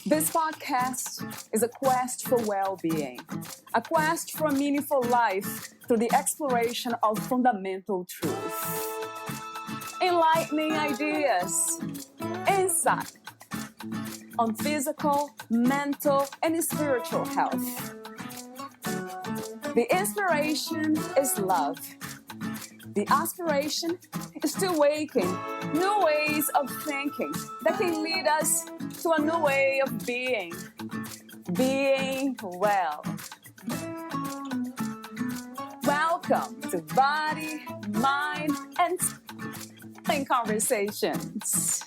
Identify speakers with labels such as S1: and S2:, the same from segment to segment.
S1: This podcast is a quest for well-being, a quest for a meaningful life through the exploration of fundamental truth. Enlightening ideas, insight on physical, mental, and spiritual health. The inspiration is love. The aspiration is to awaken new ways of thinking that can lead us to a new way of being well. Welcome to Body, Mind, and Conversations.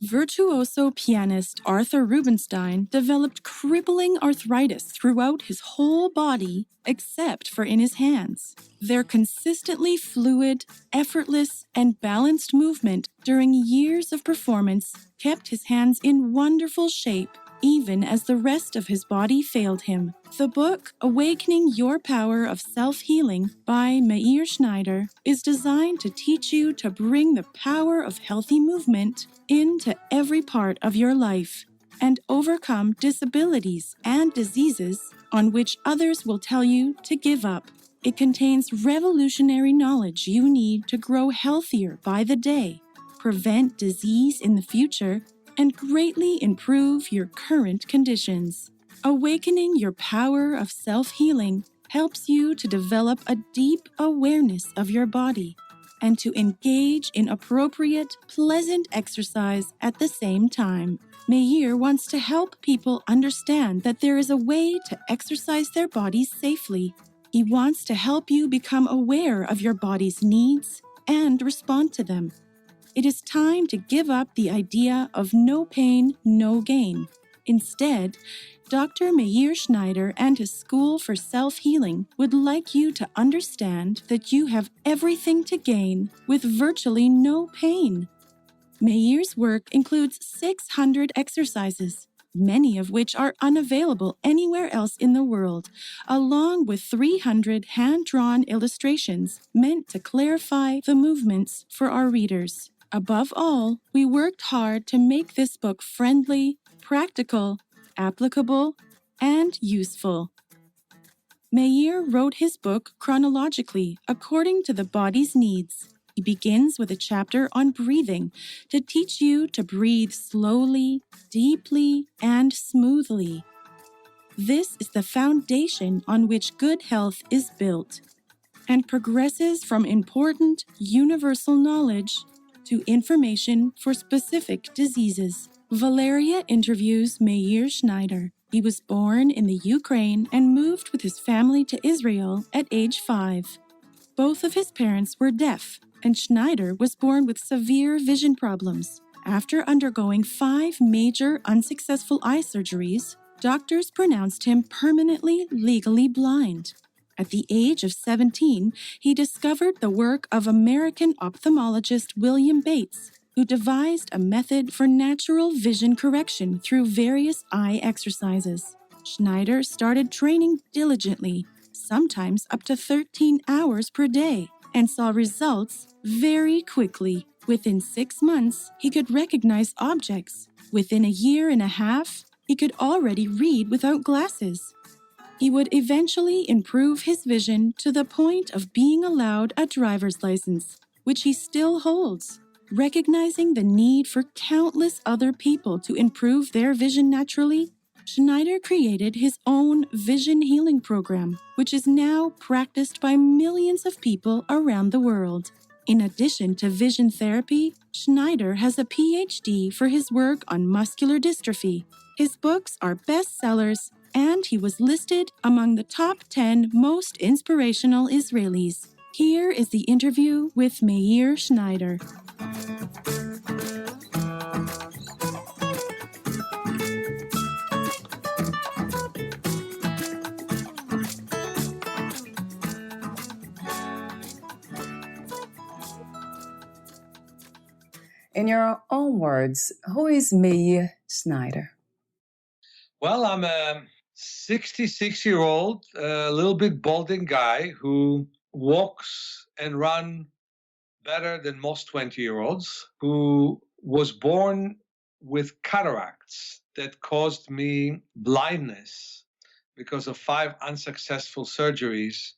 S2: Virtuoso pianist Arthur Rubinstein developed crippling arthritis throughout his whole body except for in his hands. Their consistently fluid, effortless, and balanced movement during years of performance kept his hands in wonderful shape even as the rest of his body failed him. The book, Awakening Your Power of Self-Healing by Meir Schneider, is designed to teach you to bring the power of healthy movement into every part of your life and overcome disabilities and diseases on which others will tell you to give up. It contains revolutionary knowledge you need to grow healthier by the day, prevent disease in the future, and greatly improve your current conditions. Awakening Your Power of Self-Healing helps you to develop a deep awareness of your body and to engage in appropriate, pleasant exercise at the same time. Meir wants to help people understand that there is a way to exercise their bodies safely. He wants to help you become aware of your body's needs and respond to them. It is time to give up the idea of no pain, no gain. Instead, Dr. Meir Schneider and his School for Self-Healing would like you to understand that you have everything to gain with virtually no pain. Meir's work includes 600 exercises, many of which are unavailable anywhere else in the world, along with 300 hand-drawn illustrations meant to clarify the movements for our readers. Above all, we worked hard to make this book friendly, practical, applicable, and useful. Meir wrote his book chronologically according to the body's needs. He begins with a chapter on breathing to teach you to breathe slowly, deeply, and smoothly. This is the foundation on which good health is built and progresses from important universal knowledge to information for specific diseases. Valeria interviews Meir Schneider. He was born in the Ukraine and moved with his family to Israel at age 5. Both of his parents were deaf, and Schneider was born with severe vision problems. After undergoing 5 major unsuccessful eye surgeries, doctors pronounced him permanently legally blind. At the age of 17, he discovered the work of American ophthalmologist William Bates, who devised a method for natural vision correction through various eye exercises. Schneider started training diligently, sometimes up to 13 hours per day, and saw results very quickly. Within 6 months, he could recognize objects. Within a year and a half, he could already read without glasses. He would eventually improve his vision to the point of being allowed a driver's license, which he still holds. Recognizing the need for countless other people to improve their vision naturally, Schneider created his own vision healing program, which is now practiced by millions of people around the world. In addition to vision therapy, Schneider has a PhD for his work on muscular dystrophy. His books are bestsellers, and he was listed among the top 10 most inspirational Israelis. Here is the interview with Meir Schneider.
S1: In your own words, who is Meir Schneider?
S3: Well, I'm a 66-year-old, a little bit balding guy who walks and runs better than most 20-year-olds, who was born with cataracts that caused me blindness because of 5 unsuccessful surgeries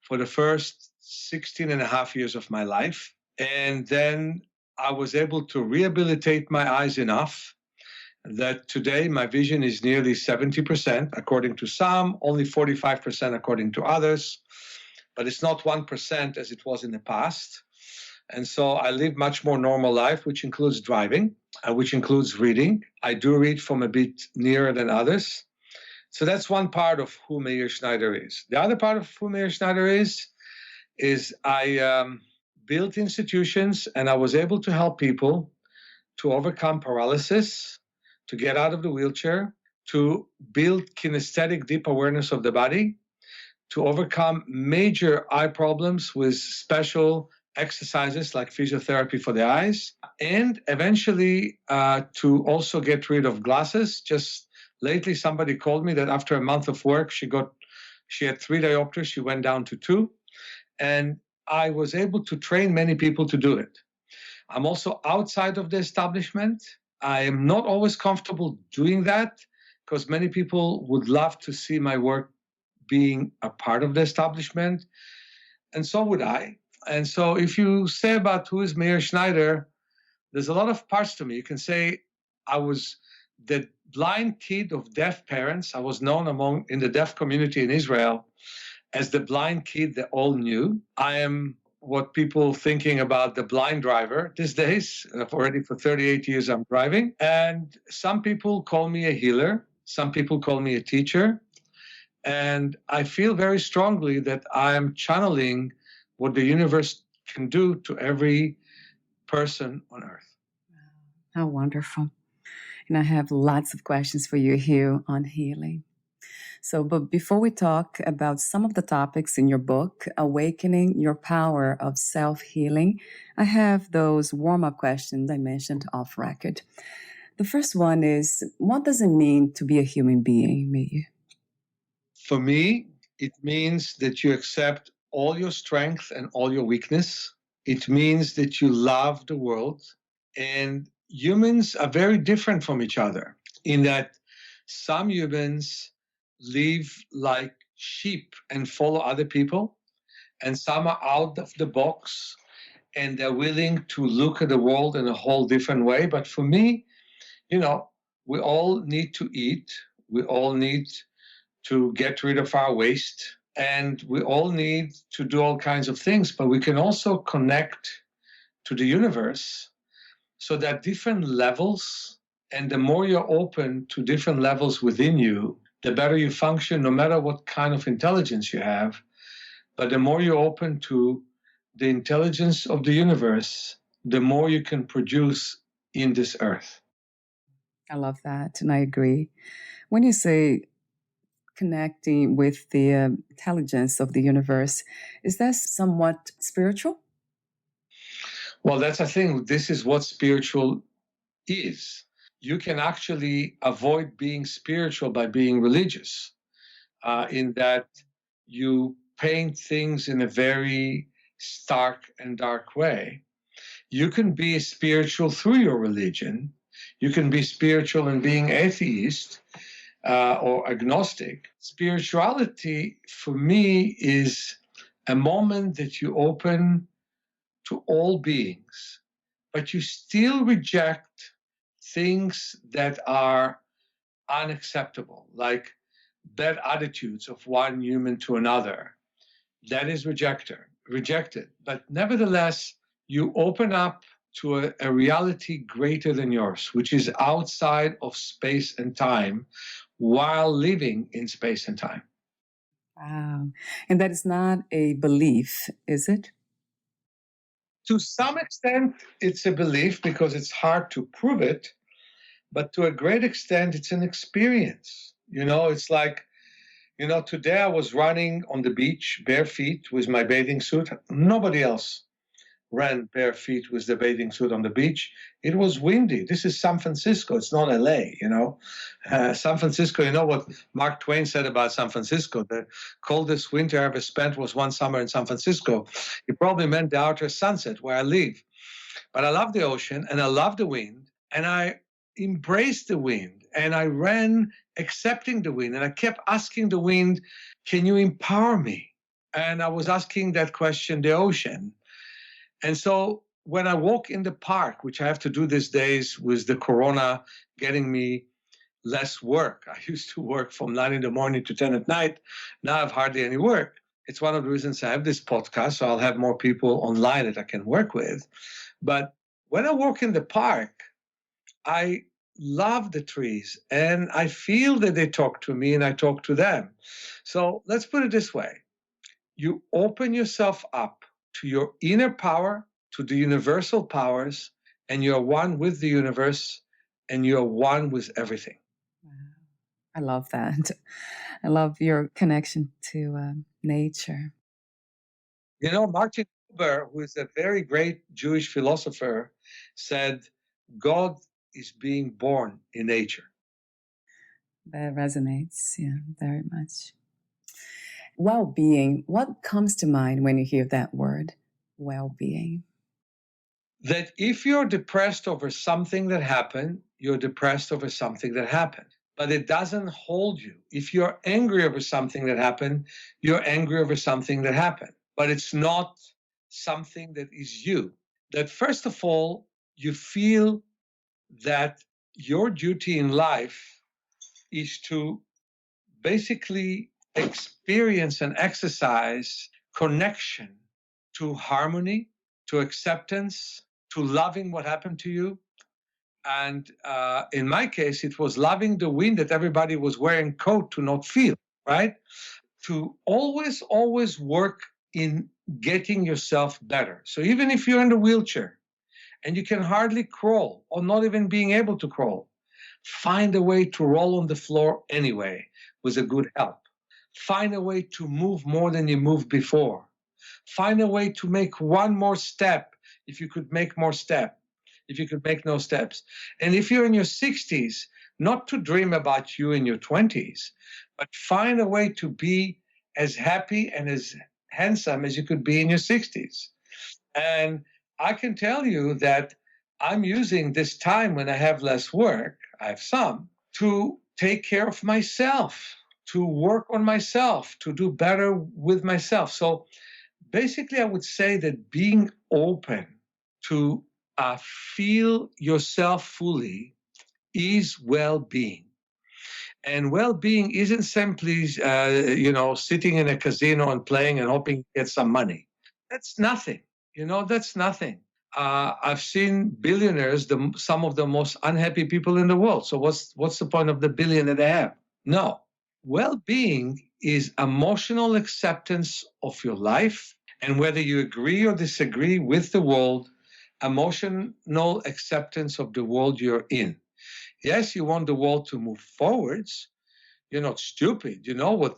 S3: for the first 16 and a half years of my life. And then I was able to rehabilitate my eyes enough that today my vision is nearly 70%, according to some, only 45% according to others, but it's not 1% as it was in the past. And so I live much more normal life, which includes driving, which includes reading. I do read from a bit nearer than others. So that's one part of who Meir Schneider is. The other part of who Meir Schneider is I built institutions and I was able to help people to overcome paralysis, to get out of the wheelchair, to build kinesthetic deep awareness of the body, to overcome major eye problems with special exercises like physiotherapy for the eyes, and eventually to also get rid of glasses. Just lately, somebody called me that after a month of work, she had 3 diopters, she went down to 2, and I was able to train many people to do it. I'm also outside of the establishment. I am not always comfortable doing that because many people would love to see my work being a part of the establishment, and so would I. And so if you say about who is Meir Schneider, there's a lot of parts to me. You can say I was the blind kid of deaf parents. I was known in the deaf community in Israel as the blind kid that all knew. I am what people thinking about the blind driver these days. Already for 38 years I'm driving. And some people call me a healer. Some people call me a teacher. And I feel very strongly that I am channeling what the universe can do to every person on earth.
S1: How wonderful. And I have lots of questions for you here on healing. So, but before we talk about some of the topics in your book, Awakening Your Power of Self-Healing, I have those warm-up questions I mentioned off record. The first one is, what does it mean to be a human being, Meir?
S3: For me, it means that you accept all your strength and all your weakness. It means that you love the world. And humans are very different from each other in that some humans live like sheep and follow other people, and some are out of the box and they're willing to look at the world in a whole different way. But for me, we all need to eat. We all need to get rid of our waste. And we all need to do all kinds of things, but we can also connect to the universe so that different levels, and the more you're open to different levels within you, the better you function, no matter what kind of intelligence you have. But the more you're open to the intelligence of the universe, the more you can produce in this earth.
S1: I love that, and I agree. When you say connecting with the intelligence of the universe, is that somewhat spiritual?
S3: Well, that's the thing. This is what spiritual is. You can actually avoid being spiritual by being religious, in that you paint things in a very stark and dark way. You can be spiritual through your religion. You can be spiritual in being atheist or agnostic. Spirituality, for me, is a moment that you open to all beings, but you still reject things that are unacceptable, like bad attitudes of one human to another. That is rejected. But nevertheless, you open up to a reality greater than yours, which is outside of space and time, while living in space and time.
S1: Wow. And that is not a belief, is it?
S3: To some extent, it's a belief because it's hard to prove it, but to a great extent, it's an experience. It's like, today I was running on the beach bare feet with my bathing suit. Nobody else ran bare feet with the bathing suit on the beach. It was windy. This is San Francisco. It's not LA, you know. San Francisco, you know what Mark Twain said about San Francisco? The coldest winter I ever spent was one summer in San Francisco. He probably meant the outer sunset where I live. But I love the ocean and I love the wind and I embraced the wind and I ran accepting the wind and I kept asking the wind, can you empower me? And I was asking that question, the ocean. And so when I walk in the park, which I have to do these days with the corona getting me less work. I used to work from 9 in the morning to 10 at night. Now I have hardly any work. It's one of the reasons I have this podcast, so I'll have more people online that I can work with. But when I walk in the park, I love the trees and I feel that they talk to me and I talk to them. So let's put it this way. You open yourself up to your inner power, to the universal powers, and you're one with the universe and you're one with everything.
S1: Wow. I love that. I love your connection to nature.
S3: You know, Martin Buber, who is a very great Jewish philosopher, said, God is being born in nature.
S1: That resonates, yeah, very much. Well-being, what comes to mind when you hear that word, well-being?
S3: That if you're depressed over something that happened, you're depressed over something that happened. But it doesn't hold you. If you're angry over something that happened, you're angry over something that happened. But it's not something that is you. That first of all, you feel that your duty in life is to basically experience and exercise connection to harmony, to acceptance, to loving what happened to you. And in my case, it was loving the wind that everybody was wearing coat to not feel, right? To always, always work in getting yourself better. So even if you're in the wheelchair and you can hardly crawl or not even being able to crawl, find a way to roll on the floor anyway with a good help. Find a way to move more than you moved before. Find a way to make one more step if you could make more steps. If you could make no steps. And if you're in your 60s, not to dream about you in your 20s, but find a way to be as happy and as handsome as you could be in your 60s. And I can tell you that I'm using this time when I have less work, I have some, to take care of myself, to work on myself, to do better with myself. So basically, I would say that being open to feel yourself fully is well-being. And well-being isn't simply, sitting in a casino and playing and hoping to get some money. That's nothing. That's nothing. I've seen billionaires, some of the most unhappy people in the world. So what's the point of the billion that they have? No. Well-being is emotional acceptance of your life, and whether you agree or disagree with the world, emotional acceptance of the world you're in. Yes, you want the world to move forwards. You're not stupid. You know what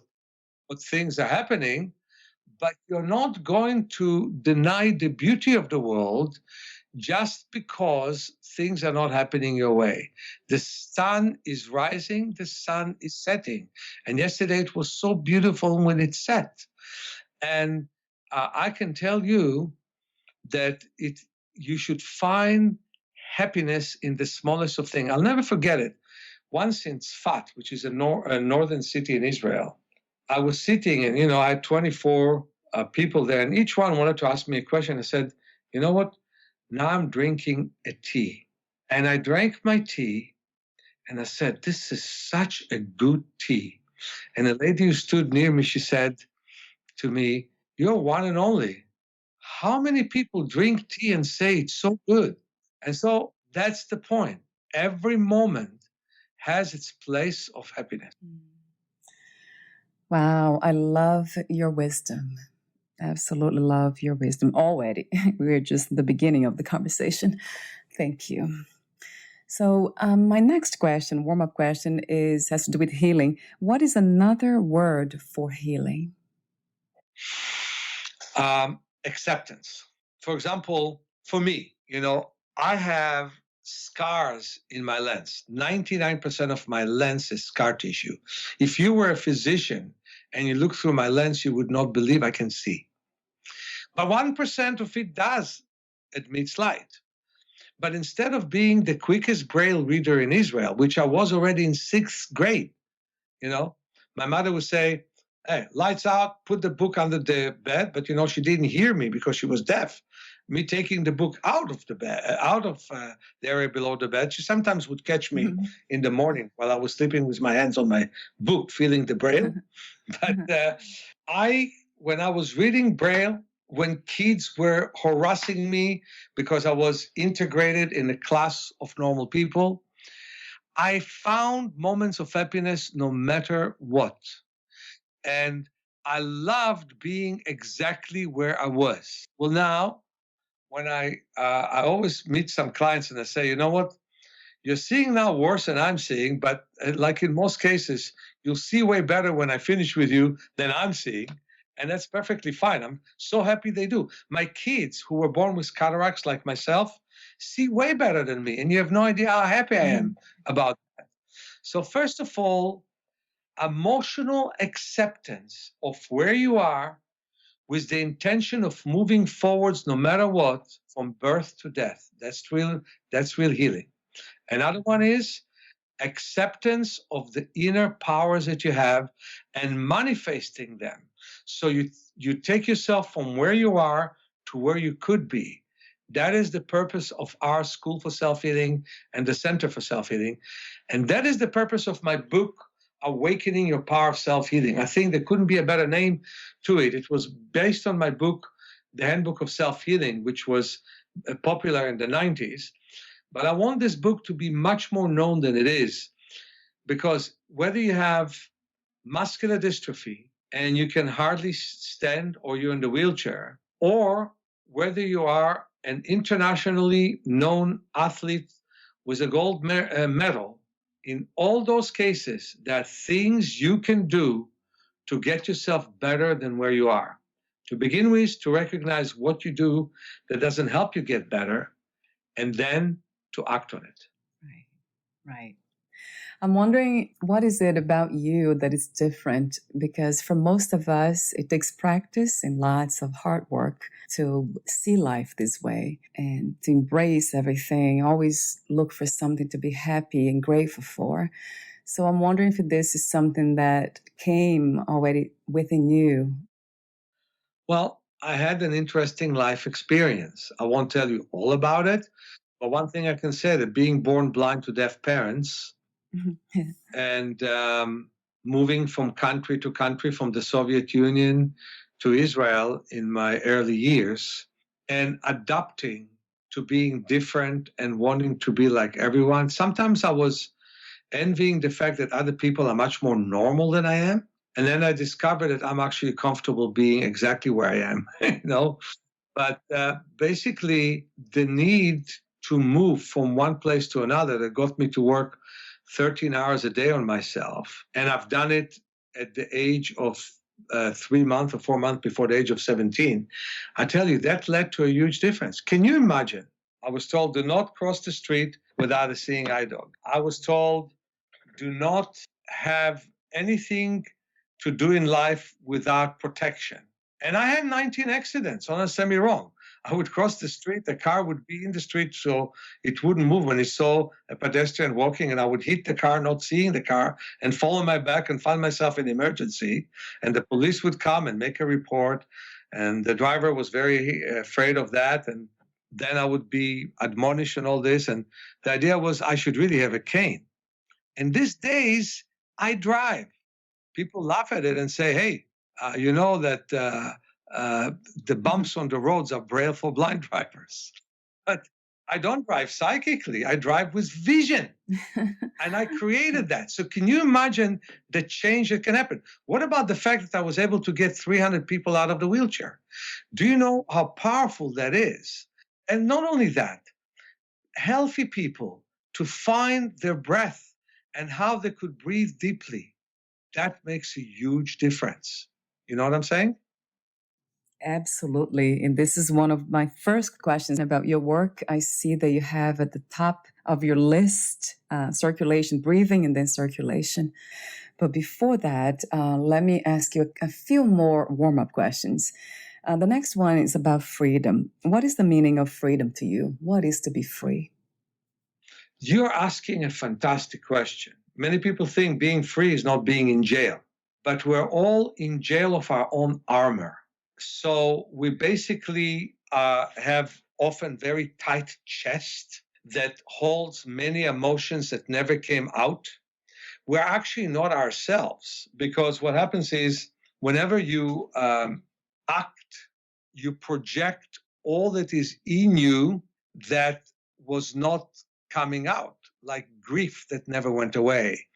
S3: things are happening, but you're not going to deny the beauty of the world just because things are not happening your way. The sun is rising, the sun is setting. And yesterday it was so beautiful when it set. And I can tell you that you should find happiness in the smallest of things. I'll never forget it. Once in Tzfat, which is a northern city in Israel, I was sitting and, I had 24 people there, and each one wanted to ask me a question. I said, you know what? Now I'm drinking a tea. And I drank my tea, and I said, this is such a good tea. And a lady who stood near me, she said to me, you're one and only. How many people drink tea and say it's so good? And so that's the point. Every moment has its place of happiness.
S1: Wow, I love your wisdom. Absolutely love your wisdom already. We're just at the beginning of the conversation. Thank you. So my next question, warm-up question, has to do with healing. What is another word for healing?
S3: Acceptance. For example, for me, I have scars in my lens. 99% of my lens is scar tissue. If you were a physician and you look through my lens, you would not believe I can see. But 1% of it does admits light. But instead of being the quickest Braille reader in Israel, which I was already in 6th grade, my mother would say, hey, lights out, put the book under the bed. But, she didn't hear me because she was deaf. Me taking the book out of the bed, out of the area below the bed, she sometimes would catch me in the morning while I was sleeping with my hands on my book, feeling the Braille. But when I was reading Braille, when kids were harassing me because I was integrated in a class of normal people, I found moments of happiness no matter what. And I loved being exactly where I was. Well, now, when I always meet some clients and I say, you know what, you're seeing now worse than I'm seeing, but like in most cases, you'll see way better when I finish with you than I'm seeing. And that's perfectly fine. I'm so happy they do. My kids who were born with cataracts like myself see way better than me. And you have no idea how happy I am about that. So first of all, emotional acceptance of where you are with the intention of moving forwards no matter what, from birth to death. That's real healing. Another one is acceptance of the inner powers that you have and manifesting them. So you take yourself from where you are to where you could be. That is the purpose of our School for Self-Healing and the Center for Self-Healing. And that is the purpose of my book, Awakening Your Power of Self-Healing. I think there couldn't be a better name to it. It was based on my book, The Handbook of Self-Healing, which was popular in the 90s. But I want this book to be much more known than it is, because whether you have muscular dystrophy and you can hardly stand or you're in the wheelchair, or whether you are an internationally known athlete with a gold medal, in all those cases, there are things you can do to get yourself better than where you are. To begin with, to recognize what you do that doesn't help you get better, and then to act on it.
S1: Right. I'm wondering, what is it about you that is different? Because for most of us, it takes practice and lots of hard work to see life this way and to embrace everything, always look for something to be happy and grateful for. So I'm wondering if this is something that came already within you.
S3: Well, I had an interesting life experience. I won't tell you all about it, but one thing I can say, that being born blind to deaf parents and moving from country to country, from the Soviet Union to Israel in my early years, and adapting to being different and wanting to be like everyone. Sometimes I was envying the fact that other people are much more normal than I am. And then I discovered that I'm actually comfortable being exactly where I am, But basically, the need to move from one place to another that got me to work 13 hours a day on myself. And I've done it at the age of 3 months or 4 months before the age of 17. I tell you, that led to a huge difference. Can you imagine? I was told, do not cross the street without a seeing eye dog. I was told, do not have anything to do in life without protection. And I had 19 accidents, honestly, me wrong. I would cross the street, the car would be in the street so it wouldn't move when it saw a pedestrian walking, and I would hit the car, not seeing the car, and fall on my back and find myself in emergency. And the police would come and make a report, and the driver was very afraid of that. And then I would be admonished and all this. And the idea was I should really have a cane. And these days, I drive. People laugh at it and say, hey, you know that the bumps on the roads are Braille for blind drivers. But I don't drive psychically. I drive with vision. And I created that. So can you imagine the change that can happen? What about the fact that I was able to get 300 people out of the wheelchair? Do you know how powerful that is? And not only that, healthy people to find their breath and how they could breathe deeply, that makes a huge difference. You know what I'm saying?
S1: Absolutely. And this is one of my first questions about your work. I see that you have at the top of your list circulation, breathing, and then circulation. But before that, let me ask you a few more warm up questions. The next one is about freedom. What is the meaning of freedom to you? What is to be free?
S3: You're asking a fantastic question. Many people think being free is not being in jail, but we're all in jail of our own armor. So we basically have often very tight chest that holds many emotions that never came out. We're actually not ourselves, because what happens is whenever you act, you project all that is in you that was not coming out, like grief that never went away,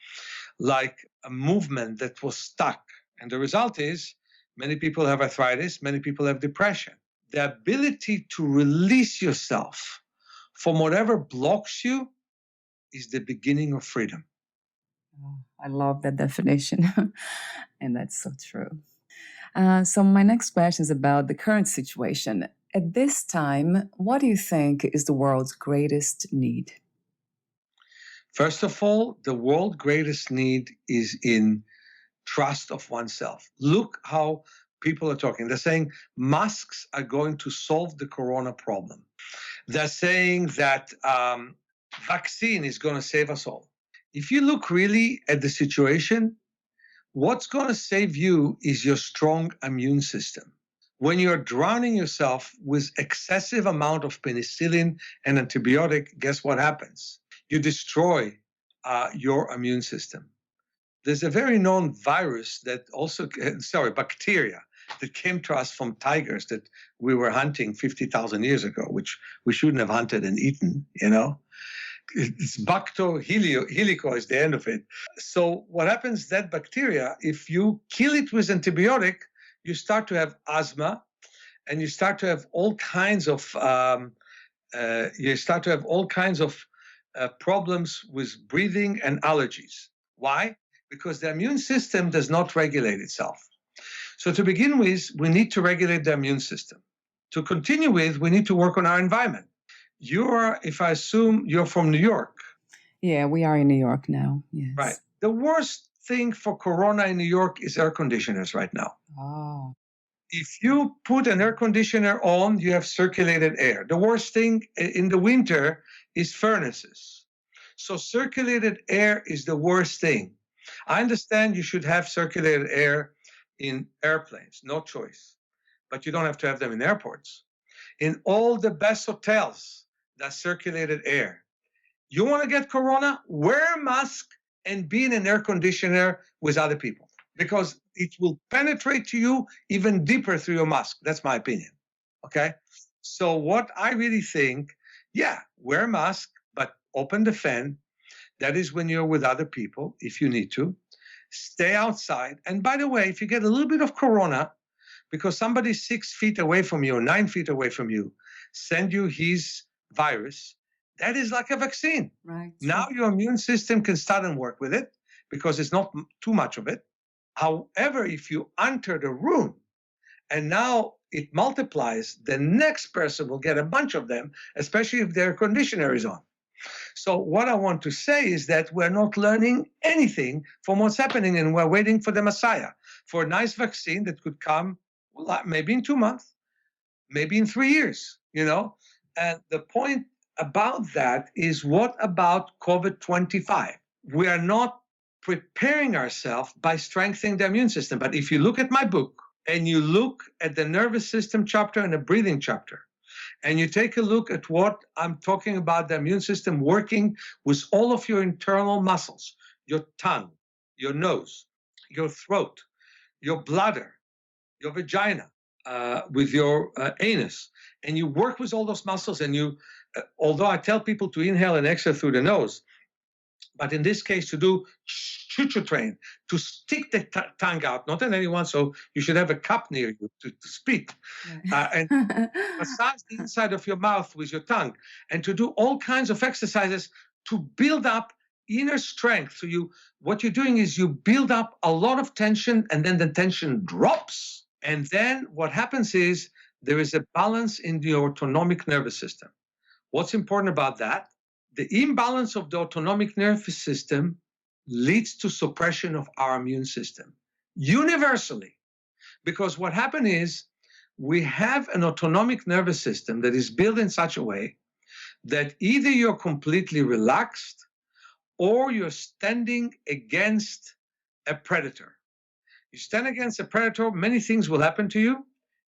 S3: like a movement that was stuck. And the result is many people have arthritis, many people have depression. The ability to release yourself from whatever blocks you is the beginning of freedom.
S1: Oh, I love that definition. And that's so true. So my next question is about the current situation. At this time, what do you think is the world's greatest need?
S3: First of all, the world's greatest need is in trust of oneself. Look how people are talking. They're saying masks are going to solve the corona problem. They're saying that vaccine is going to save us all. If you look really at the situation, what's going to save you is your strong immune system. When you're drowning yourself with excessive amount of penicillin and antibiotic, guess what happens? You destroy your immune system. There's a very known virus that also, bacteria that came to us from tigers that we were hunting 50,000 years ago, which we shouldn't have hunted and eaten, you know? It's Bacto helico is the end of it. So what happens, that bacteria, if you kill it with antibiotic, you start to have asthma, and you start to have all kinds of problems with breathing and allergies. Why? Because the immune system does not regulate itself. So to begin with, we need to regulate the immune system. To continue with, we need to work on our environment. If I assume you're from New York.
S1: Yeah, we are in New York now. Yes.
S3: Right. The worst thing for corona in New York is air conditioners right now.
S1: Oh.
S3: If you put an air conditioner on, you have circulated air. The worst thing in the winter is furnaces. So circulated air is the worst thing. I understand you should have circulated air in airplanes, no choice. But you don't have to have them in airports. In all the best hotels, that's circulated air. You want to get corona? Wear a mask and be in an air conditioner with other people, because it will penetrate to you even deeper through your mask. That's my opinion. Okay? So what I really think, wear a mask, but open the fan. That is when you're with other people, if you need to. Stay outside. And by the way, if you get a little bit of corona, because somebody's 6 feet away from you or 9 feet away from you, send you his virus, that is like a vaccine.
S1: Right.
S3: Now your immune system can start and work with it because it's not too much of it. However, if you enter the room and now it multiplies, the next person will get a bunch of them, especially if their conditioner is on. So what I want to say is that we're not learning anything from what's happening, and we're waiting for the Messiah, for a nice vaccine that could come maybe in 2 months, maybe in 3 years, you know? And the point about that is, what about COVID-25? We are not preparing ourselves by strengthening the immune system. But if you look at my book and you look at the nervous system chapter and the breathing chapter, and you take a look at what I'm talking about, the immune system working with all of your internal muscles, your tongue, your nose, your throat, your bladder, your vagina, with your anus, and you work with all those muscles, and you, although I tell people to inhale and exhale through the nose, but in this case to do choo-choo train, to stick the tongue out, not in anyone, so you should have a cup near you to speak, and massage the inside of your mouth with your tongue, and to do all kinds of exercises to build up inner strength. So what you're doing is you build up a lot of tension, and then the tension drops, And then what happens is there is a balance in the autonomic nervous system. What's important about that? The imbalance of the autonomic nervous system leads to suppression of our immune system universally. Because what happened is we have an autonomic nervous system that is built in such a way that either you're completely relaxed or you're standing against a predator. You stand against a predator, many things will happen to you,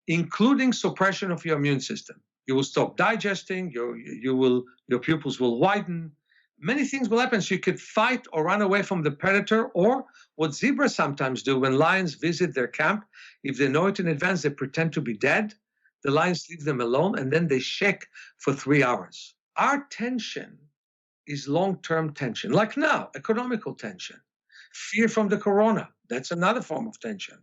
S3: including suppression of your immune system. You will stop digesting, your pupils will widen, many things will happen. So you could fight or run away from the predator, or what zebras sometimes do when lions visit their camp, if they know it in advance, they pretend to be dead. The lions leave them alone and then they shake for 3 hours. Our tension is long-term tension, like now, economical tension, fear from the corona. That's another form of tension.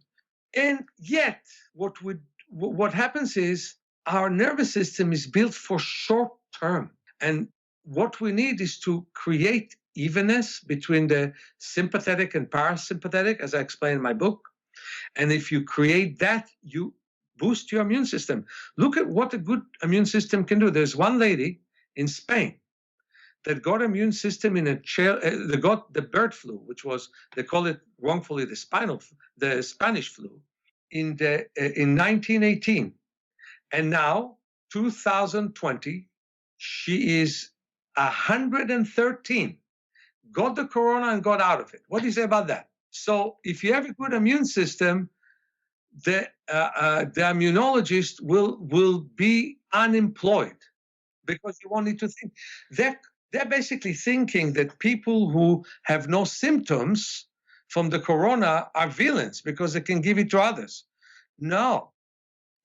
S3: And yet, what happens is our nervous system is built for short term. And what we need is to create evenness between the sympathetic and parasympathetic, as I explain in my book. And if you create that, you boost your immune system. Look at what a good immune system can do. There's one lady in Spain that got immune system in a chair. They got the bird flu, which was, they call it wrongfully the Spanish flu, in 1918. And now, 2020, she is 113, got the corona and got out of it. What do you say about that? So if you have a good immune system, the immunologist will be unemployed because you won't need to think. They're basically thinking that people who have no symptoms from the corona are villains because they can give it to others. No.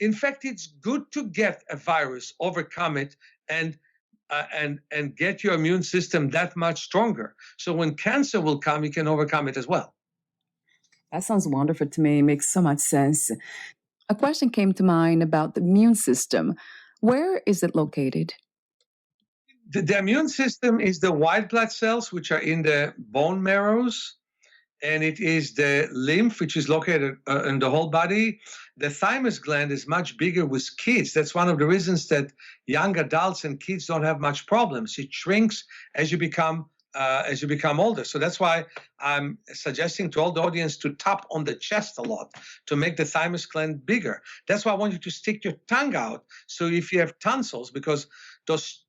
S3: In fact, it's good to get a virus, overcome it, and get your immune system that much stronger. So when cancer will come, you can overcome it as well.
S1: That sounds wonderful to me. It makes so much sense. A question came to mind about the immune system. Where is it located?
S3: The immune system is the white blood cells, which are in the bone marrows, and it is the lymph, which is located in the whole body. The thymus gland is much bigger with kids. That's one of the reasons that young adults and kids don't have much problems. It shrinks as you become older. So that's why I'm suggesting to all the audience to tap on the chest a lot to make the thymus gland bigger. That's why I want you to stick your tongue out. So if you have tonsils, because those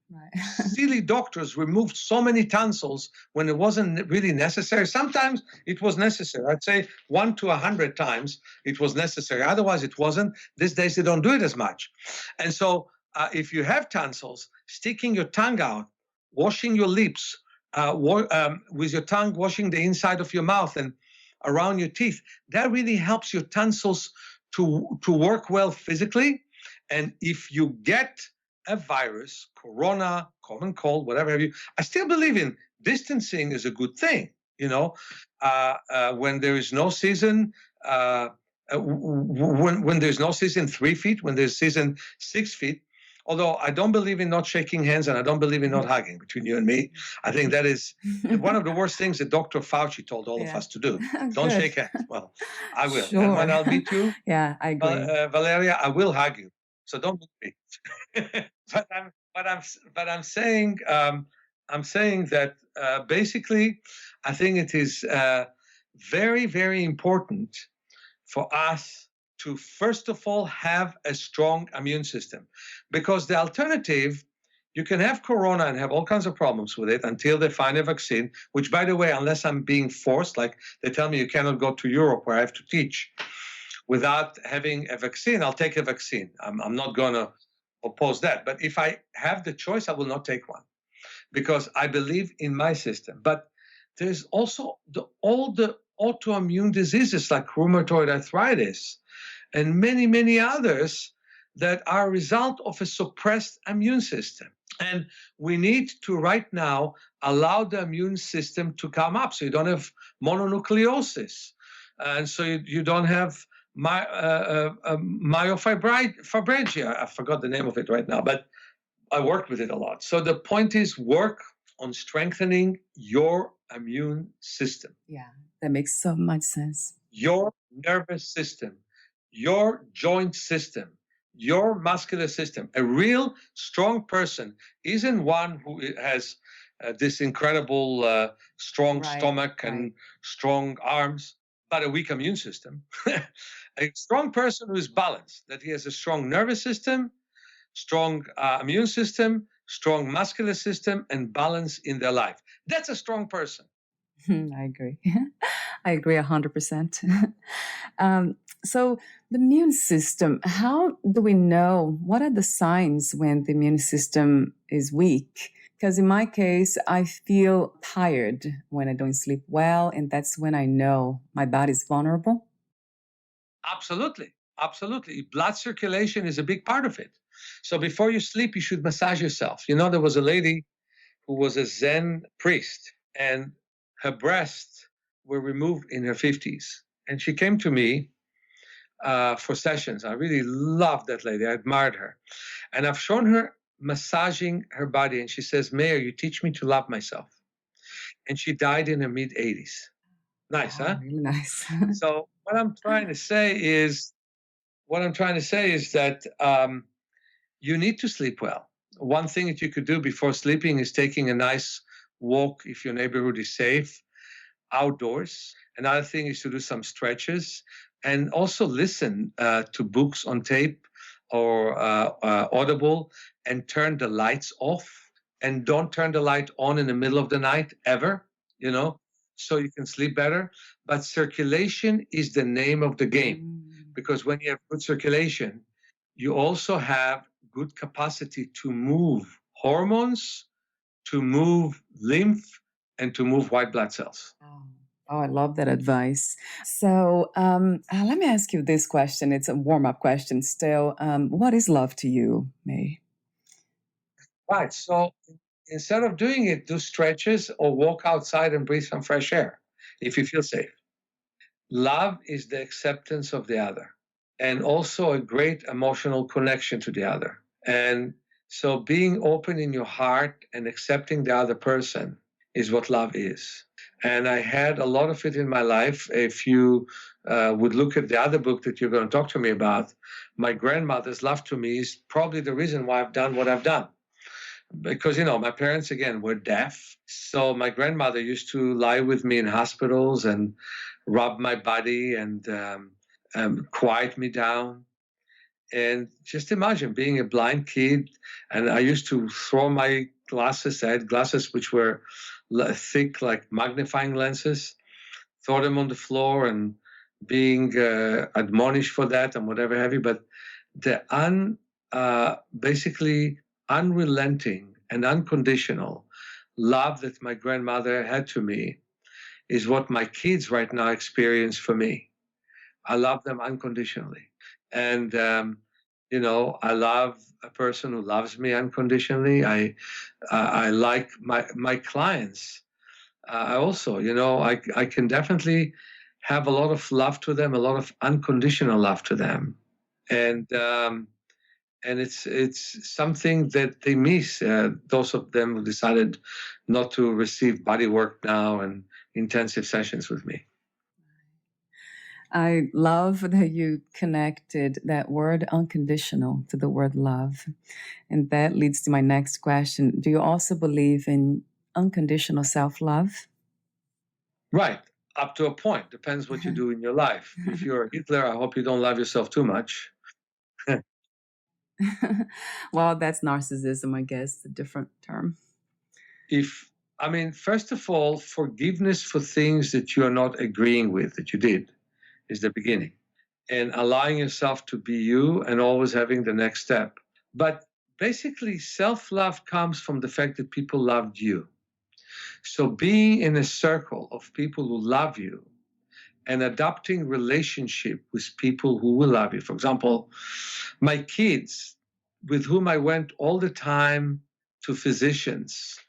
S3: silly doctors removed so many tonsils when it wasn't really necessary. Sometimes it was necessary. I'd say 1 to 100 times it was necessary. Otherwise it wasn't. These days they don't do it as much. And so if you have tonsils, sticking your tongue out, washing your lips, with your tongue, washing the inside of your mouth and around your teeth, that really helps your tonsils to work well physically. And if you get a virus, corona, common cold, whatever have you, I still believe in distancing is a good thing. When there is no season, when there's no season 3 feet, when there's season 6 feet. Although I don't believe in not shaking hands and I don't believe in not hugging between you and me. I think that is one of the worst things that Dr. Fauci told all of us to do. Don't shake hands. Well, I will. Sure. And when I'll meet you,
S1: I agree.
S3: Valeria, I will hug you. So don't meet me. but I'm saying that basically, I think it is very, very important for us to, first of all, have a strong immune system. Because the alternative, you can have corona and have all kinds of problems with it until they find a vaccine, which, by the way, unless I'm being forced, like they tell me you cannot go to Europe where I have to teach without having a vaccine, I'll take a vaccine. I'm not going to oppose that. But if I have the choice, I will not take one because I believe in my system. But there's also all the autoimmune diseases like rheumatoid arthritis and many, many others that are a result of a suppressed immune system. And we need to right now allow the immune system to come up so you don't have mononucleosis. And so you don't have myofibrosis. I forgot the name of it right now, but I worked with it a lot. So the point is work on strengthening your immune system.
S1: Yeah, that makes so much sense.
S3: Your nervous system. your joint system, your muscular system. A real strong person isn't one who has this incredible strong stomach and strong arms, but a weak immune system. A strong person who is balanced, that he has a strong nervous system, strong immune system, strong muscular system, and balance in their life. That's a strong person.
S1: I agree. I agree 100%. So, the immune system, how do we know? What are the signs when the immune system is weak? Because in my case, I feel tired when I don't sleep well, and that's when I know my body's vulnerable.
S3: Absolutely. Absolutely. Blood circulation is a big part of it. So before you sleep, you should massage yourself. You know, there was a lady who was a Zen priest, and her breasts were removed in her 50s. And she came to me for sessions. I really loved that lady. I admired her. And I've shown her massaging her body. And she says, Meir, you teach me to love myself. And she died in her mid 80s. Nice, huh?
S1: Really nice.
S3: So what I'm trying to say is that you need to sleep well. One thing that you could do before sleeping is taking a nice walk if your neighborhood is safe, outdoors. Another thing is to do some stretches and also listen to books on tape or Audible, and turn the lights off, and don't turn the light on in the middle of the night ever, so you can sleep better. But circulation is the name of the game, because when you have good circulation, you also have good capacity to move hormones, to move lymph, and to move white blood cells.
S1: Oh, I love that advice. So let me ask you this question. It's a warm-up question still. What is love to you, May?
S3: Right. So instead of doing it, do stretches or walk outside and breathe some fresh air if you feel safe. Love is the acceptance of the other, and also a great emotional connection to the other. And so being open in your heart and accepting the other person is what love is. And I had a lot of it in my life. If you would look at the other book that you're going to talk to me about, my grandmother's love to me is probably the reason why I've done what I've done. Because, my parents, again, were deaf. So my grandmother used to lie with me in hospitals and rub my body and quiet me down. And just imagine being a blind kid. And I used to throw my glasses. I had glasses which were thick, like magnifying lenses, throw them on the floor and being admonished for that and whatever have you. But the basically unrelenting and unconditional love that my grandmother had to me is what my kids right now experience for me. I love them unconditionally. And, I love a person who loves me unconditionally. I like my clients. I also, I can definitely have a lot of love to them, a lot of unconditional love to them. And it's something that they miss. Those of them who decided not to receive body work now and intensive sessions with me.
S1: I love that you connected that word unconditional to the word love. And that leads to my next question. Do you also believe in unconditional self-love?
S3: Right. Up to a point. Depends what you do in your life. If you're Hitler, I hope you don't love yourself too much.
S1: Well, that's narcissism, I guess, a different term.
S3: First of all, forgiveness for things that you are not agreeing with that you did is the beginning, and allowing yourself to be you and always having the next step. But basically, self-love comes from the fact that people loved you. So being in a circle of people who love you and adopting relationship with people who will love you. For example, my kids, with whom I went all the time to physicians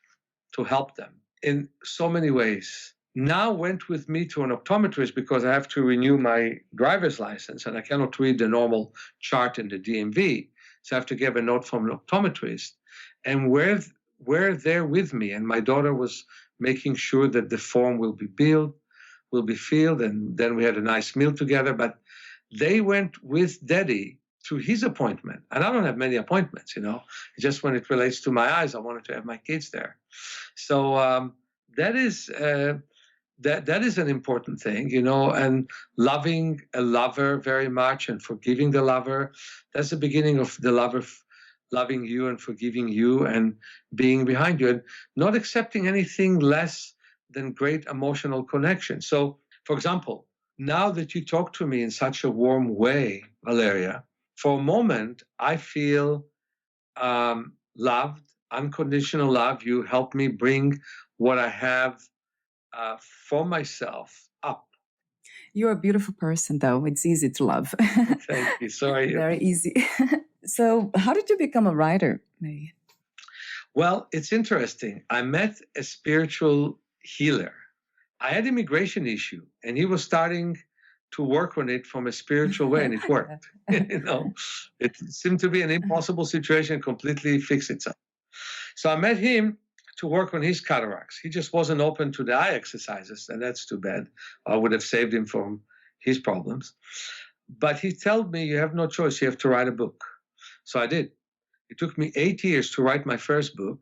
S3: to help them in so many ways, now went with me to an optometrist because I have to renew my driver's license and I cannot read the normal chart in the DMV. So I have to give a note from an optometrist. And we're there with me. And my daughter was making sure that the form will be filled, and then we had a nice meal together. But they went with Daddy to his appointment. And I don't have many appointments, just when it relates to my eyes, I wanted to have my kids there. So that is that is an important thing, and loving a lover very much and forgiving the lover. That's the beginning of the lover loving you and forgiving you and being behind you and not accepting anything less than great emotional connection. So, for example, now that you talk to me in such a warm way, Valeria, for a moment, I feel loved, unconditional love. You help me bring what I have for myself up.
S1: You're a beautiful person, though. It's easy to love.
S3: Thank you. Sorry.
S1: Very easy. So, how did you become a writer, Meir?
S3: Well, it's interesting. I met a spiritual healer. I had immigration issue, and he was starting to work on it from a spiritual way, and it worked. It seemed to be an impossible situation, completely fix itself. So I met him to work on his cataracts. He just wasn't open to the eye exercises, and that's too bad. I would have saved him from his problems. But he told me, you have no choice, you have to write a book. So I did. It took me 8 years to write my first book.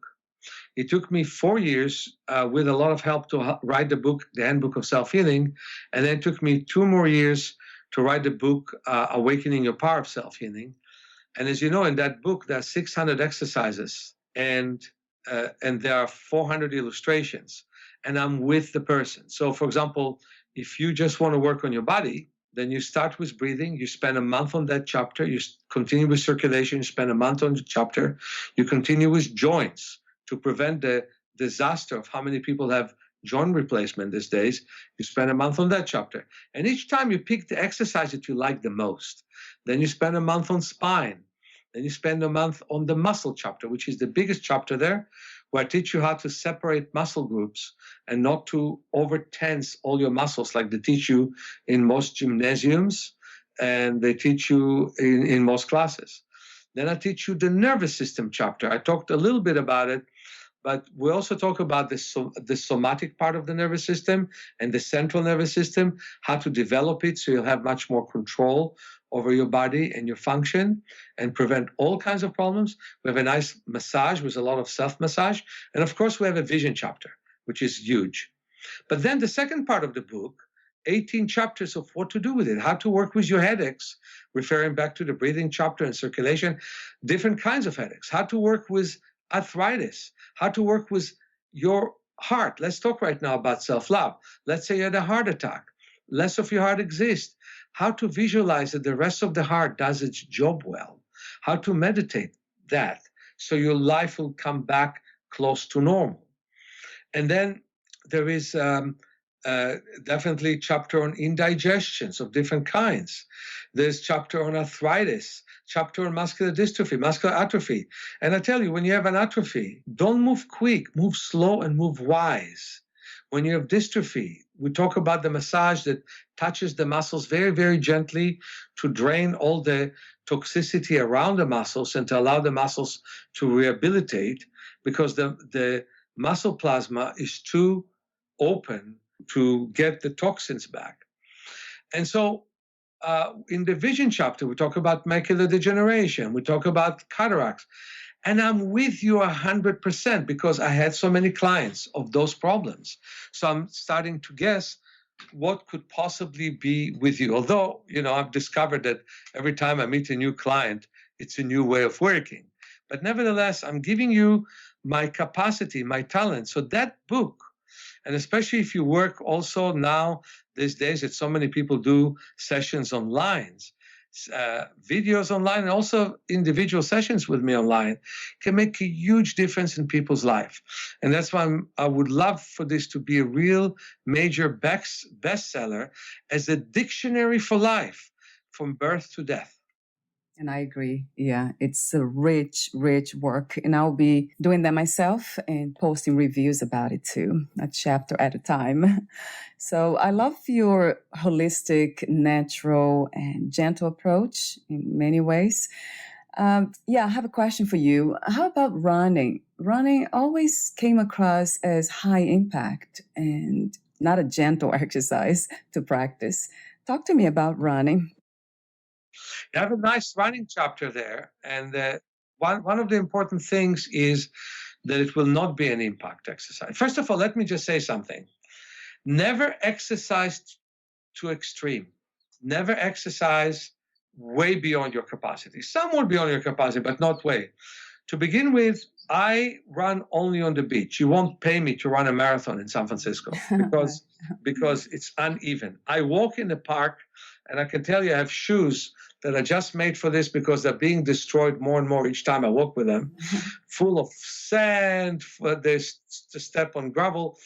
S3: It took me 4 years with a lot of help to write the book, The Handbook of Self-Healing. And then it took me 2 more years to write the book, Awakening Your Power of Self-Healing. And as you know, in that book, there are 600 exercises and there are 400 illustrations. And I'm with the person. So, for example, if you just want to work on your body, then you start with breathing. You spend a month on that chapter. You continue with circulation. You spend a month on the chapter. You continue with joints to prevent the disaster of how many people have joint replacement these days. You spend a month on that chapter. And each time you pick the exercise that you like the most. Then you spend a month on spine. Then you spend a month on the muscle chapter, which is the biggest chapter there, where I teach you how to separate muscle groups and not to over-tense all your muscles like they teach you in most gymnasiums and they teach you in most classes. Then I teach you the nervous system chapter. I talked a little bit about it, but we also talk about the somatic part of the nervous system and the central nervous system, how to develop it so you'll have much more control over your body and your function and prevent all kinds of problems. We have a nice massage with a lot of self-massage. And of course, we have a vision chapter, which is huge. But then the second part of the book, 18 chapters of what to do with it, how to work with your headaches, referring back to the breathing chapter and circulation, different kinds of headaches, how to work with arthritis, how to work with your heart. Let's talk right now about self-love. Let's say you had a heart attack. Less of your heart exists. How to visualize that the rest of the heart does its job well. How to meditate that so your life will come back close to normal. And then there is definitely chapter on indigestions of different kinds. There's chapter on arthritis, chapter on muscular dystrophy, muscular atrophy. And I tell you, when you have an atrophy, don't move quick, move slow and move wise. When you have dystrophy, we talk about the massage that touches the muscles very, very gently to drain all the toxicity around the muscles and to allow the muscles to rehabilitate because the muscle plasma is too open to get the toxins back. And so in the vision chapter, we talk about macular degeneration. We talk about cataracts. And I'm with you 100% because I had so many clients of those problems. So I'm starting to guess what could possibly be with you. Although, I've discovered that every time I meet a new client, it's a new way of working. But nevertheless, I'm giving you my capacity, my talent. So that book, and especially if you work also now, these days that so many people do sessions online, videos online, and also individual sessions with me online can make a huge difference in people's life. And that's why I would love for this to be a real major bestseller as a dictionary for life from birth to death.
S1: And I agree. Yeah, it's a rich, rich work. And I'll be doing that myself and posting reviews about it too, a chapter at a time. So I love your holistic, natural, and gentle approach in many ways. I have a question for you. How about running? Running always came across as high impact and not a gentle exercise to practice. Talk to me about running.
S3: You have a nice running chapter there, and one of the important things is that it will not be an impact exercise. First of all, let me just say something. Never exercise to extreme. Never exercise way beyond your capacity. Somewhat beyond your capacity, but not way. To begin with, I run only on the beach. You won't pay me to run a marathon in San Francisco because it's uneven. I walk in the park, and I can tell you I have shoes that are just made for this because they're being destroyed more and more each time I walk with them, full of sand, they step on gravel.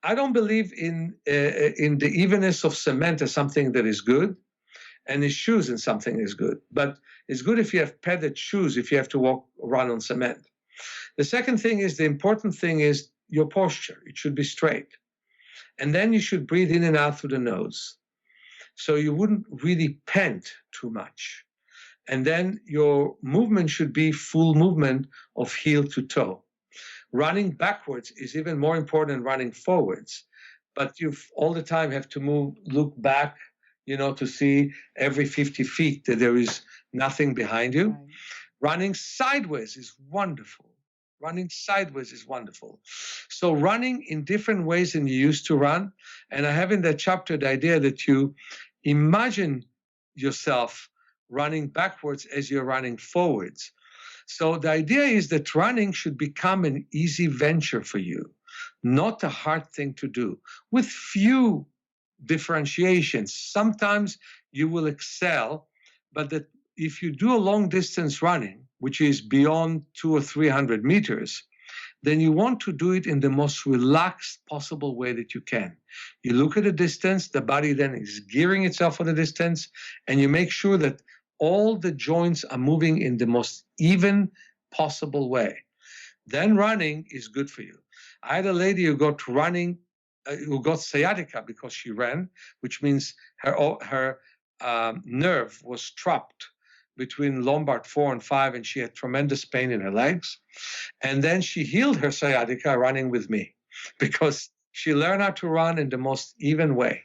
S3: I don't believe in the evenness of cement as something that is good, and his shoes in something is good. But it's good if you have padded shoes, if you have to run on cement. The second thing is, the important thing is your posture. It should be straight. And then you should breathe in and out through the nose. So you wouldn't really pant too much. And then your movement should be full movement of heel to toe. Running backwards is even more important than running forwards. But you all the time have to look back, to see every 50 feet that there is nothing behind you. Right. Running sideways is wonderful. So running in different ways than you used to run. And I have in that chapter the idea that you imagine yourself running backwards as you're running forwards. So the idea is that running should become an easy venture for you, not a hard thing to do, with few differentiations. Sometimes you will excel, but that if you do a long distance running, which is beyond 200 or 300 meters, then you want to do it in the most relaxed possible way that you can. You look at the distance, the body then is gearing itself for the distance, and you make sure that all the joints are moving in the most even possible way. Then running is good for you. I had a lady who got sciatica because she ran, which means her nerve was trapped between lumbar 4 and 5, and she had tremendous pain in her legs. And then she healed her sciatica running with me because she learned how to run in the most even way.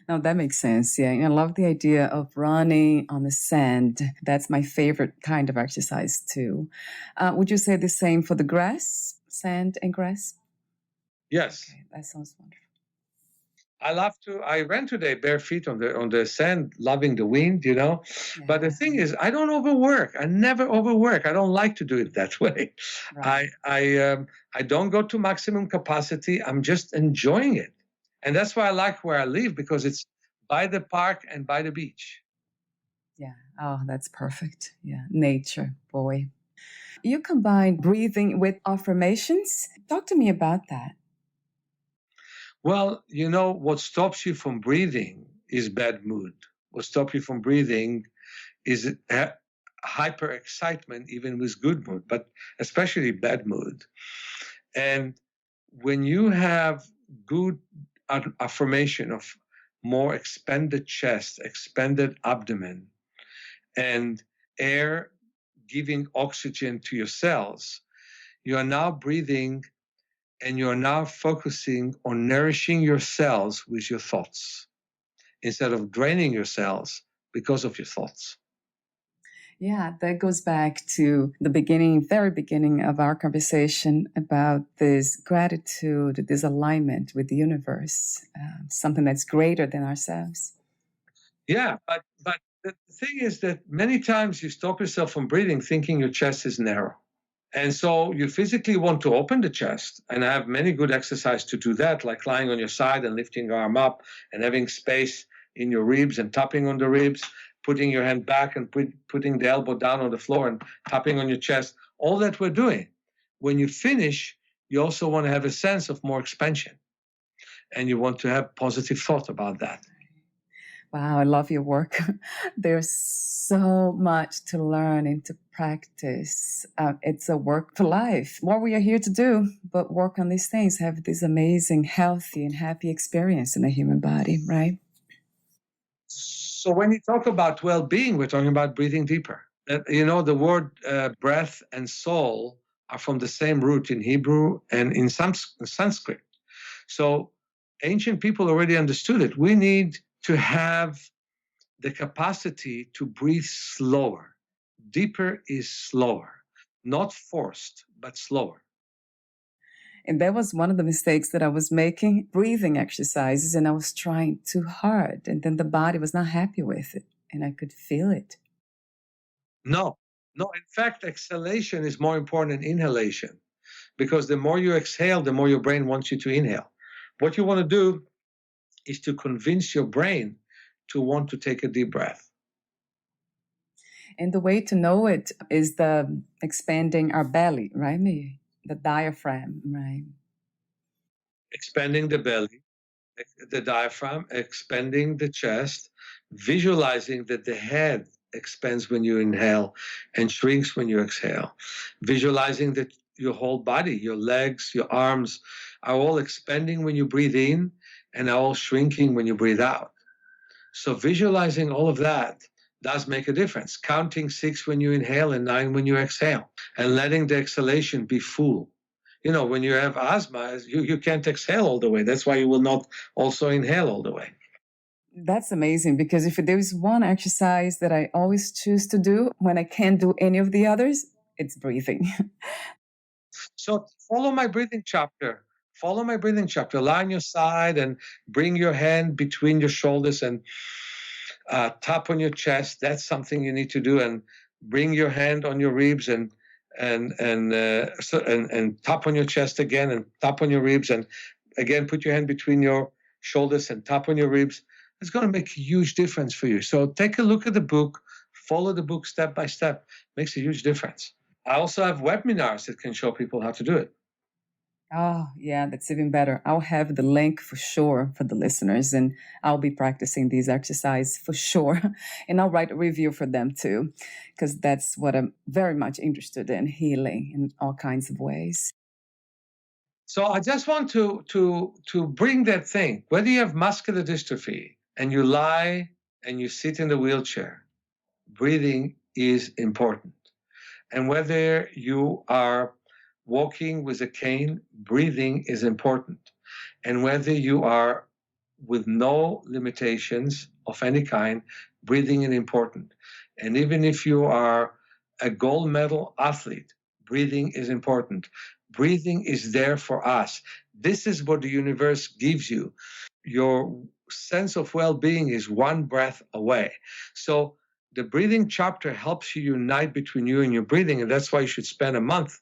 S1: No, that makes sense. Yeah, I love the idea of running on the sand. That's my favorite kind of exercise too. Would you say the same for the grass, sand and grass?
S3: Yes.
S1: Okay, that sounds wonderful.
S3: I ran today bare feet on the sand, loving the wind, Yeah. But the thing is, I don't overwork. I never overwork. I don't like to do it that way. Right. I don't go to maximum capacity. I'm just enjoying it. And that's why I like where I live, because it's by the park and by the beach.
S1: Yeah. Oh, that's perfect. Yeah. Nature, boy. You combine breathing with affirmations. Talk to me about that.
S3: Well, what stops you from breathing is bad mood. What stops you from breathing is hyper excitement, even with good mood, but especially bad mood. And when you have good affirmation of more expanded chest, expanded abdomen, and air giving oxygen to your cells, you are now breathing and you are now focusing on nourishing your cells with your thoughts instead of draining your cells because of your thoughts.
S1: Yeah, that goes back to the very beginning of our conversation about this gratitude, this alignment with the universe, something that's greater than ourselves.
S3: Yeah, but the thing is that many times you stop yourself from breathing thinking your chest is narrow. And so you physically want to open the chest, and I have many good exercises to do that, like lying on your side and lifting your arm up and having space in your ribs and tapping on the ribs, putting your hand back and putting the elbow down on the floor and tapping on your chest, all that we're doing. When you finish, you also want to have a sense of more expansion, and you want to have positive thought about that.
S1: Wow, I love your work. There's so much to learn and to practice. It's a work for life. What we are here to do, but work on these things, have this amazing, healthy, and happy experience in the human body, right?
S3: So when you talk about well-being, we're talking about breathing deeper. The word breath and soul are from the same root in Hebrew and in Sanskrit. So ancient people already understood it. We need to have the capacity to breathe slower. Deeper is slower, not forced, but slower.
S1: And that was one of the mistakes that I was making, breathing exercises, and I was trying too hard. And then the body was not happy with it, and I could feel it.
S3: No, no. In fact, exhalation is more important than inhalation, because the more you exhale, the more your brain wants you to inhale. What you want to do is to convince your brain to want to take a deep breath.
S1: And the way to know it is the expanding our belly, right, Meir? The diaphragm, right?
S3: Expanding the belly, the diaphragm, expanding the chest, visualizing that the head expands when you inhale and shrinks when you exhale, visualizing that your whole body, your legs, your arms are all expanding when you breathe in and are all shrinking when you breathe out. So visualizing all of that does make a difference. Counting 6 when you inhale and 9 when you exhale, and letting the exhalation be full. You know, when you have asthma, you can't exhale all the way. That's why you will not also inhale all the way.
S1: That's amazing, because if there is one exercise that I always choose to do when I can't do any of the others, it's breathing.
S3: So follow my breathing chapter. Follow my breathing chapter. Lie on your side and bring your hand between your shoulders and tap on your chest. That's something you need to do. And bring your hand on your ribs and tap on your chest again and tap on your ribs, and again put your hand between your shoulders and tap on your ribs. It's going to make a huge difference for you. So take a look at the book, follow the book step by step. Makes a huge difference. I also have webinars that can show people how to do it.
S1: Oh, yeah, that's even better. I'll have the link for sure for the listeners, and I'll be practicing these exercises for sure. And I'll write a review for them too, because that's what I'm very much interested in, healing in all kinds of ways.
S3: So I just want to bring that thing, whether you have muscular dystrophy and you lie and you sit in the wheelchair, breathing is important. And whether you are walking with a cane, breathing is important. And whether you are with no limitations of any kind, breathing is important. And even if you are a gold medal athlete, breathing is important. Breathing is there for us. This is what the universe gives you. Your sense of well-being is one breath away. So the breathing chapter helps you unite between you and your breathing, and that's why you should spend a month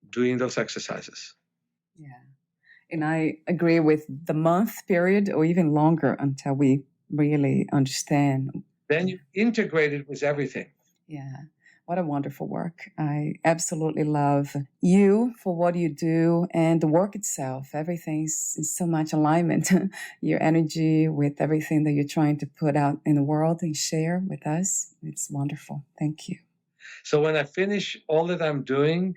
S3: doing those exercises.
S1: Yeah. And I agree with the month period or even longer until we really understand.
S3: Then you integrate it with everything.
S1: Yeah. What a wonderful work. I absolutely love you for what you do and the work itself. Everything's in so much alignment. Your energy with everything that you're trying to put out in the world and share with us. It's wonderful. Thank you.
S3: So when I finish all that I'm doing,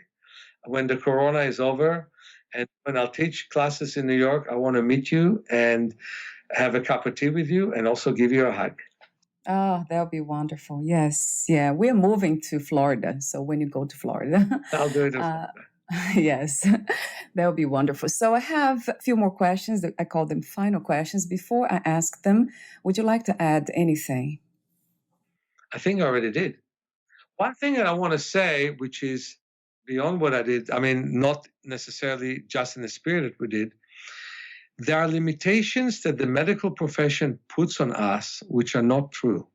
S3: when the corona is over, and when I'll teach classes in New York, I want to meet you and have a cup of tea with you and also give you a hug.
S1: Oh, that would be wonderful. Yes. Yeah. We're moving to Florida. So when you go to Florida,
S3: I'll do it.
S1: yes, that would be wonderful. So I have a few more questions. I call them final questions. Before I ask them, would you like to add anything?
S3: I think I already did. One thing that I want to say, which is beyond what I did, I mean, not necessarily just in the spirit that we did, there are limitations that the medical profession puts on us which are not true.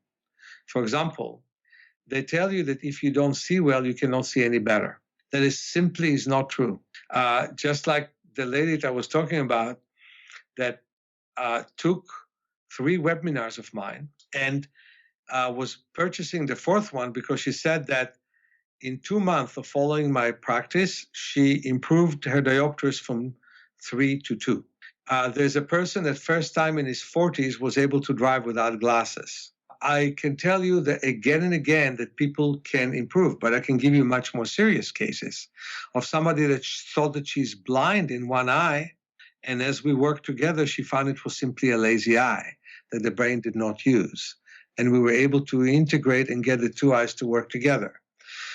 S3: For example, they tell you that if you don't see well, you cannot see any better. That is simply is not true. Just like the lady that I was talking about that took 3 webinars of mine and was purchasing the 4th one because she said that in 2 months of following my practice, she improved her diopters from 3 to 2. There's a person that first time in his 40s was able to drive without glasses. I can tell you that again and again that people can improve, but I can give you much more serious cases of somebody that thought that she's blind in one eye, and as we worked together, she found it was simply a lazy eye that the brain did not use. And we were able to integrate and get the 2 eyes to work together.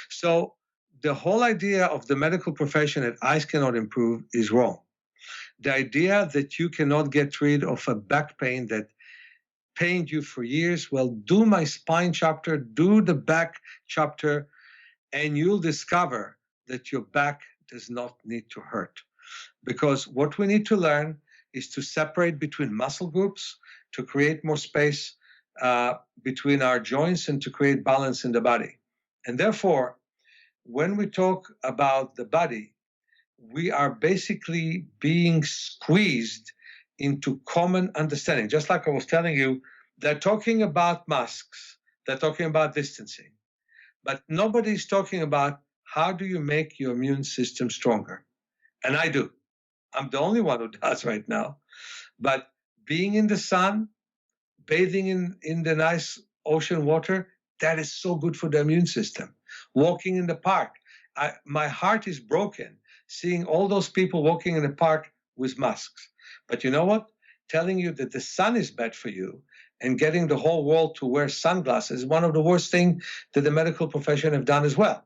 S3: So the whole idea of the medical profession that eyes cannot improve is wrong. The idea that you cannot get rid of a back pain that pained you for years. Well, do my spine chapter, do the back chapter, and you'll discover that your back does not need to hurt. Because what we need to learn is to separate between muscle groups to create more space between our joints and to create balance in the body. And therefore, when we talk about the body, we are basically being squeezed into common understanding. Just like I was telling you, they're talking about masks, they're talking about distancing, but nobody's talking about how do you make your immune system stronger. And I do. I'm the only one who does right now. But being in the sun, bathing in the nice ocean water, that is so good for the immune system. Walking in the park. My heart is broken seeing all those people walking in the park with masks. But you know what? Telling you that the sun is bad for you and getting the whole world to wear sunglasses is one of the worst things that the medical profession have done as well.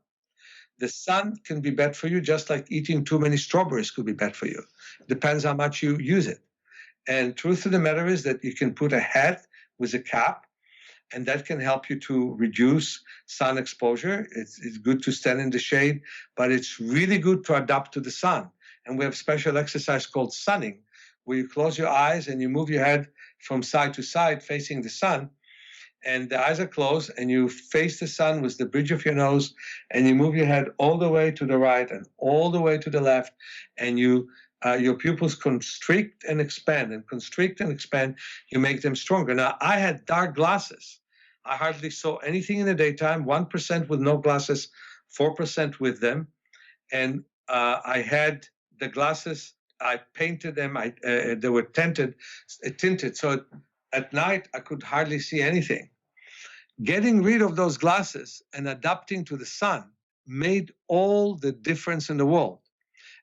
S3: The sun can be bad for you, just like eating too many strawberries could be bad for you. Depends how much you use it. And truth of the matter is that you can put a hat with a cap, and that can help you to reduce sun exposure. It's good to stand in the shade, but it's really good to adapt to the sun. And we have special exercise called sunning, where you close your eyes and you move your head from side to side facing the sun, and the eyes are closed, and you face the sun with the bridge of your nose, and you move your head all the way to the right and all the way to the left, and your pupils constrict and expand, and constrict and expand. You make them stronger. Now, I had dark glasses. I hardly saw anything in the daytime, 1% with no glasses, 4% with them. And I had the glasses, I painted them, they were tinted, so at night I could hardly see anything. Getting rid of those glasses and adapting to the sun made all the difference in the world.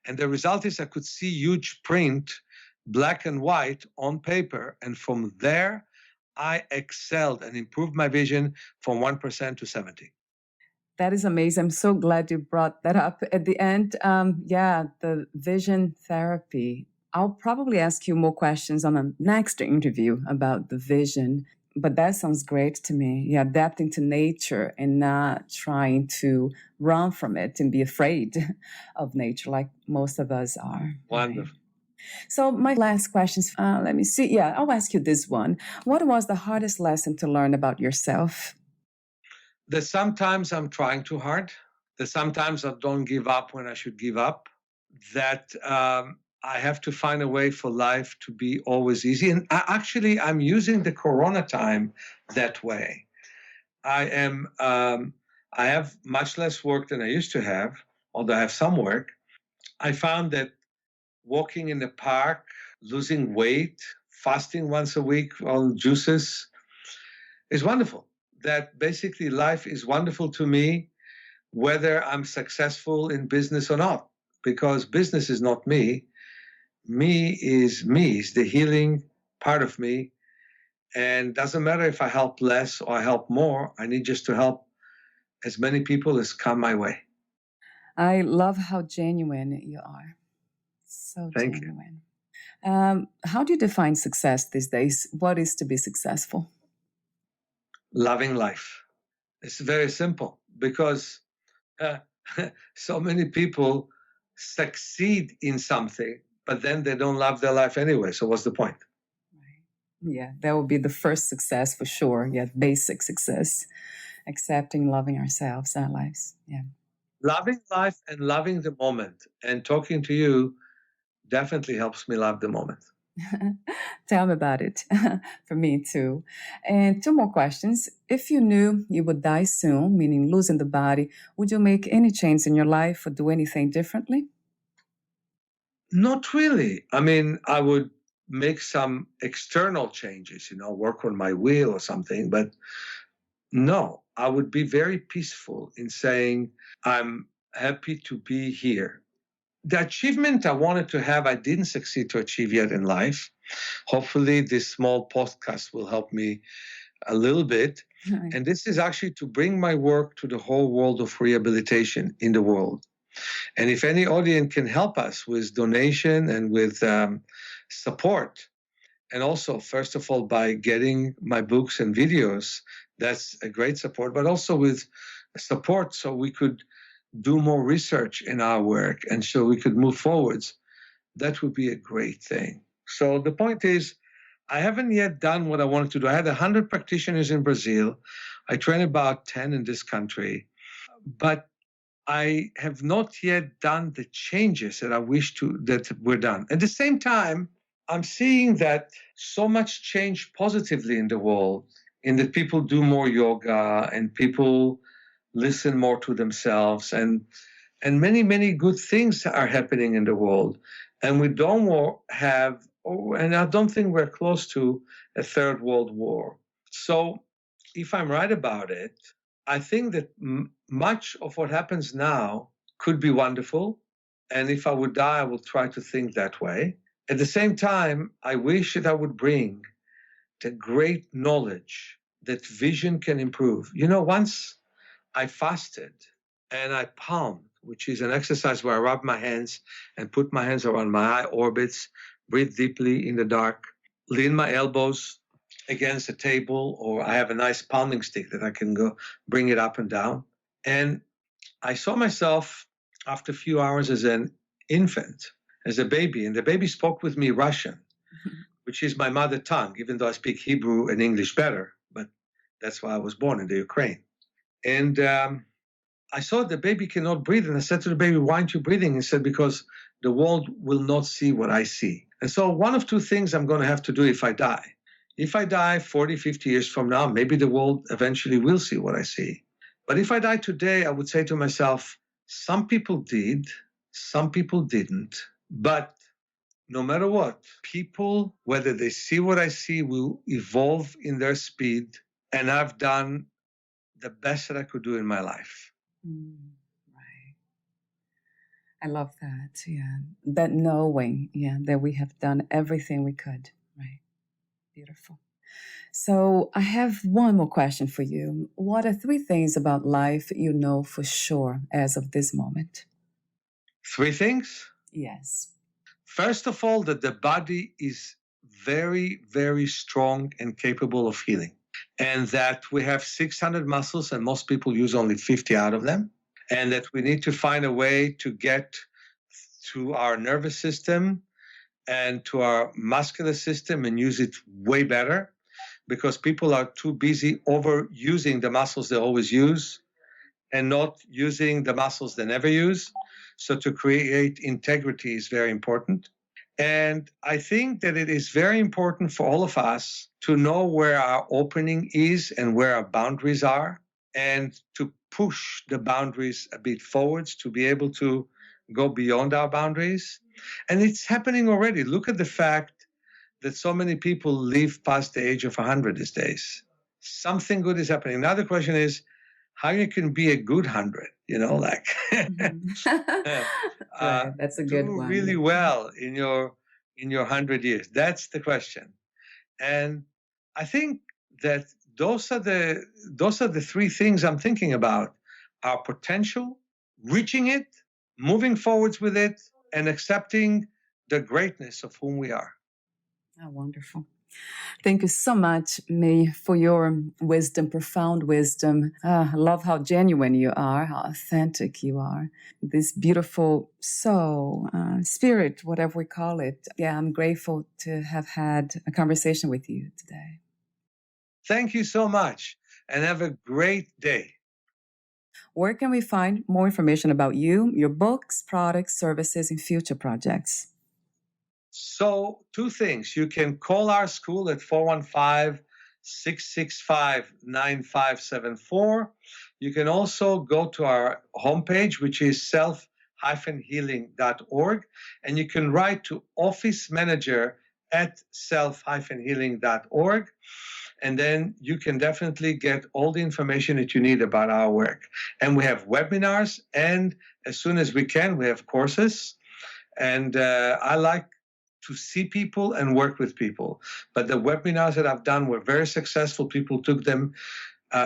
S3: And the result is I could see huge print, black and white on paper. And from there, I excelled and improved my vision from 1% to 70.
S1: That is amazing. I'm so glad you brought that up at the end. The vision therapy. I'll probably ask you more questions on the next interview about the vision. But that sounds great to me. Yeah, adapting to nature and not trying to run from it and be afraid of nature like most of us are.
S3: Wonderful.
S1: Right? So my last questions, let me see. Yeah, I'll ask you this one. What was the hardest lesson to learn about yourself?
S3: That sometimes I'm trying too hard. That sometimes I don't give up when I should give up. That I have to find a way for life to be always easy. And I'm using the Corona time that way. I have much less work than I used to have, although I have some work. I found that walking in the park, losing weight, fasting once a week on juices is wonderful. That basically life is wonderful to me, whether I'm successful in business or not, because business is not me. Me is the healing part of me. And doesn't matter if I help less or I help more, I need just to help as many people as come my way.
S1: I love how genuine you are. So
S3: Thank
S1: genuine. How do you define success these days? What is to be successful?
S3: Loving life. It's very simple because so many people succeed in something, but then they don't love their life anyway. So what's the point?
S1: Yeah, that would be the first success for sure. Yeah, basic success. Accepting, loving ourselves, our lives. Yeah.
S3: Loving life and loving the moment. And talking to you definitely helps me love the moment.
S1: Tell me about it. For me too. And two more questions. If you knew you would die soon, meaning losing the body, would you make any change in your life or do anything differently?
S3: Not really. I mean, I would make some external changes, work on my will or something, but no, I would be very peaceful in saying, I'm happy to be here. The achievement I wanted to have, I didn't succeed to achieve yet in life. Hopefully this small podcast will help me a little bit.
S1: Right.
S3: And this is actually to bring my work to the whole world of rehabilitation in the world. And if any audience can help us with donation and with support, And also, first of all, by getting my books and videos, that's a great support, but also with support so we could do more research in our work and so we could move forwards. That would be a great thing. So the point is, I haven't yet done what I wanted to do. I had 100 practitioners in Brazil. I train about 10 in this country, but I have not yet done the changes that I wish to that were done. At the same time, I'm seeing that so much change positively in the world, in that people do more yoga and people listen more to themselves, and many, many good things are happening in the world. And we don't have, and I don't think we're close to a third world war. So if I'm right about it, I think that much of what happens now could be wonderful. And if I would die, I will try to think that way. At the same time, I wish that I would bring the great knowledge that vision can improve. You know, once I fasted and I palmed, which is an exercise where I rub my hands and put my hands around my eye orbits, breathe deeply in the dark, lean my elbows against a table, or I have a nice palming stick that I can go bring it up and down. And I saw myself after a few hours as an infant, as a baby, and the baby spoke with me Russian, which is my mother tongue, even though I speak Hebrew and English better, but that's why I was born in the Ukraine. And I saw the baby cannot breathe, and I said to the baby, why aren't you breathing? He said, because the world will not see what I see. And so one of two things I'm going to have to do if I die. If I die 40, 50 years from now, maybe the world eventually will see what I see. But if I die today, I would say to myself, some people did, some people didn't. But no matter what, people, whether they see what I see, will evolve in their speed. And I've done the best that I could do in my life.
S1: Right. I love that. Yeah. That knowing, that we have done everything we could. Right. Beautiful. So I have one more question for you. What are 3 things about life you know for sure as of this moment?
S3: 3 things?
S1: Yes.
S3: First of all, that the body is very, very strong and capable of healing. And that we have 600 muscles and most people use only 50 out of them. And that we need to find a way to get to our nervous system and to our muscular system and use it way better, because people are too busy overusing the muscles they always use and not using the muscles they never use. So to create integrity is very important. And I think that it is very important for all of us to know where our opening is and where our boundaries are, and to push the boundaries a bit forwards, to be able to go beyond our boundaries. And it's happening already. Look at the fact that so many people live past the age of 100 these days. Something good is happening. Now the question is how you can be a good 100, like
S1: Right, that's a good
S3: do
S1: one.
S3: really well in your 100 years. That's the question. And I think that those are the 3 things I'm thinking about: our potential, reaching it, moving forwards with it, and accepting the greatness of whom we are.
S1: Oh, wonderful. Thank you so much, Meir, for your wisdom, profound wisdom. I love how genuine you are, how authentic you are. This beautiful soul, spirit, whatever we call it. Yeah, I'm grateful to have had a conversation with you today.
S3: Thank you so much, and have a great day.
S1: Where can we find more information about you, your books, products, services, and future projects?
S3: So 2 things. You can call our school at 415-665-9574. You can also go to our homepage, which is self-healing.org, and you can write to office manager at self-healing.org. And then you can definitely get all the information that you need about our work. And we have webinars, and as soon as we can, we have courses. And I like to see people and work with people. But the webinars that I've done were very successful. People took them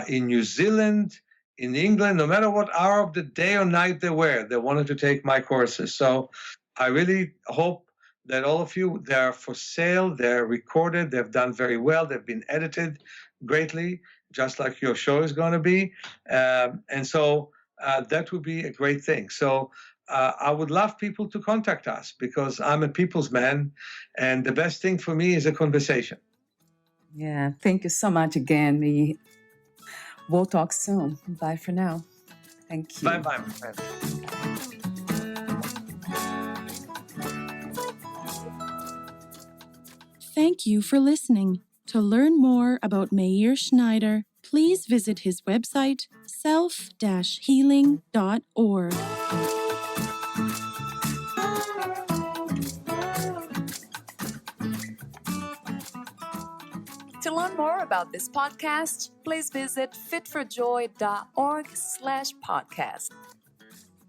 S3: in New Zealand, in England, no matter what hour of the day or night they were, they wanted to take my courses. So I really hope that all of you, they're for sale, they're recorded, they've done very well, they've been edited greatly, just like your show is going to be. And so that would be a great thing. So I would love people to contact us because I'm a people's man, and the best thing for me is a conversation.
S1: Yeah, thank you so much again, Meir. We'll talk soon. Bye for now. Thank you.
S3: Bye-bye, my friend.
S2: Thank you for listening. To learn more about Meir Schneider, please visit his website, self-healing.org.
S1: To learn more about this podcast, please visit fitforjoy.org/podcast.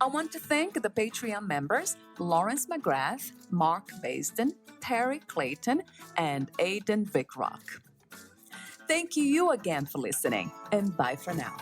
S1: I want to thank the Patreon members, Lawrence McGrath, Mark Basden, Terry Clayton, and Aidan Vickrock. Thank you again for listening, and bye for now.